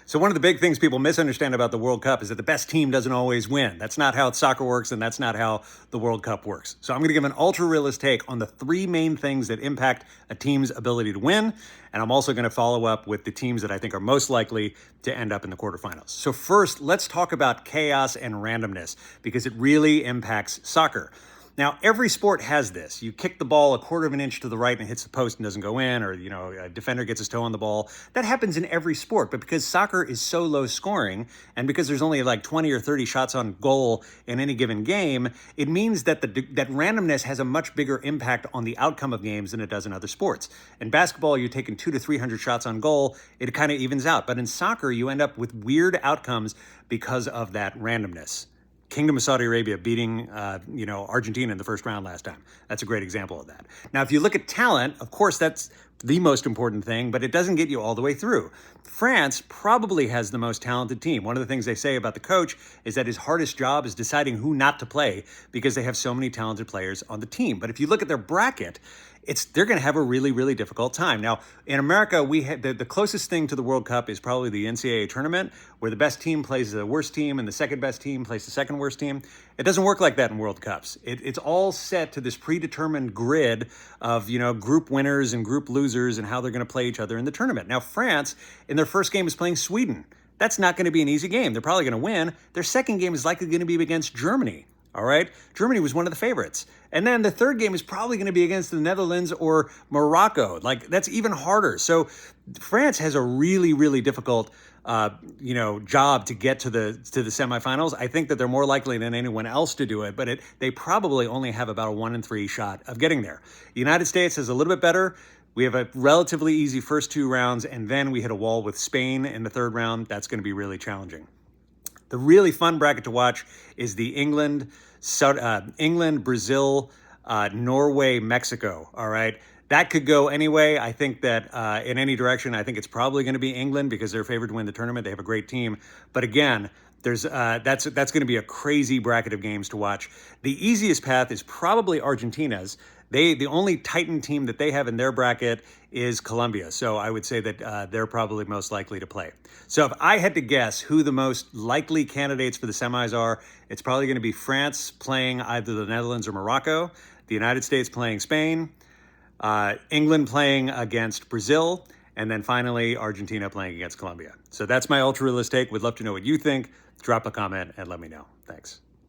So one of the big things people misunderstand about the World Cup is that the best team doesn't always win. That's not how soccer works, and that's not how the World Cup works. So I'm going to give an ultra-realist take on the three main things that impact a team's ability to win, and I'm also going to follow up with the teams that I think are most likely to end up in the quarterfinals. So first, let's talk about chaos and randomness, because it really impacts soccer. Now, every sport has this. You kick the ball a quarter of an inch to the right and it hits the post and doesn't go in, or, a defender gets his toe on the ball. That happens in every sport, but because soccer is so low scoring, and because there's only like 20 or 30 shots on goal in any given game, it means that that randomness has a much bigger impact on the outcome of games than it does in other sports. In basketball, you're taking 200 to 300 shots on goal. It kind of evens out. But in soccer, you end up with weird outcomes because of that randomness. Kingdom of Saudi Arabia beating, Argentina in the first round last time. That's a great example of that. Now, if you look at talent, of course, that's the most important thing, but it doesn't get you all the way through. France probably has the most talented team. One of the things they say about the coach is that his hardest job is deciding who not to play because they have so many talented players on the team. But if you look at their bracket, they're going to have a really, really difficult time. Now, in America, we had the closest thing to the World Cup is probably the NCAA tournament, where the best team plays the worst team and the second best team plays the second worst team. It doesn't work like that in World Cups. It's all set to this predetermined grid of, group winners and group losers and how they're going to play each other in the tournament. Now, France, in their first game, is playing Sweden. That's not going to be an easy game. They're probably going to win. Their second game is likely going to be against Germany. All right. Germany was one of the favorites. And then the third game is probably going to be against the Netherlands or Morocco. That's even harder. So France has a really, really difficult, job to get to the semifinals. I think that they're more likely than anyone else to do it, but they probably only have about a 1 in 3 shot of getting there. The United States is a little bit better. We have a relatively easy first 2 rounds, and then we hit a wall with Spain in the third round. That's going to be really challenging. The really fun bracket to watch is the England, Brazil, Norway, Mexico. All right. That could go anyway. I think that in any direction, I think it's probably going to be England because they're favored to win the tournament. They have a great team. But again, that's going to be a crazy bracket of games to watch. The easiest path is probably Argentina's. The only Titan team that they have in their bracket is Colombia. So I would say that they're probably most likely to play. So if I had to guess who the most likely candidates for the semis are, it's probably going to be France playing either the Netherlands or Morocco, the United States playing Spain, England playing against Brazil, and then finally Argentina playing against Colombia. So that's my ultra-realist take. Would love to know what you think. Drop a comment and let me know. Thanks.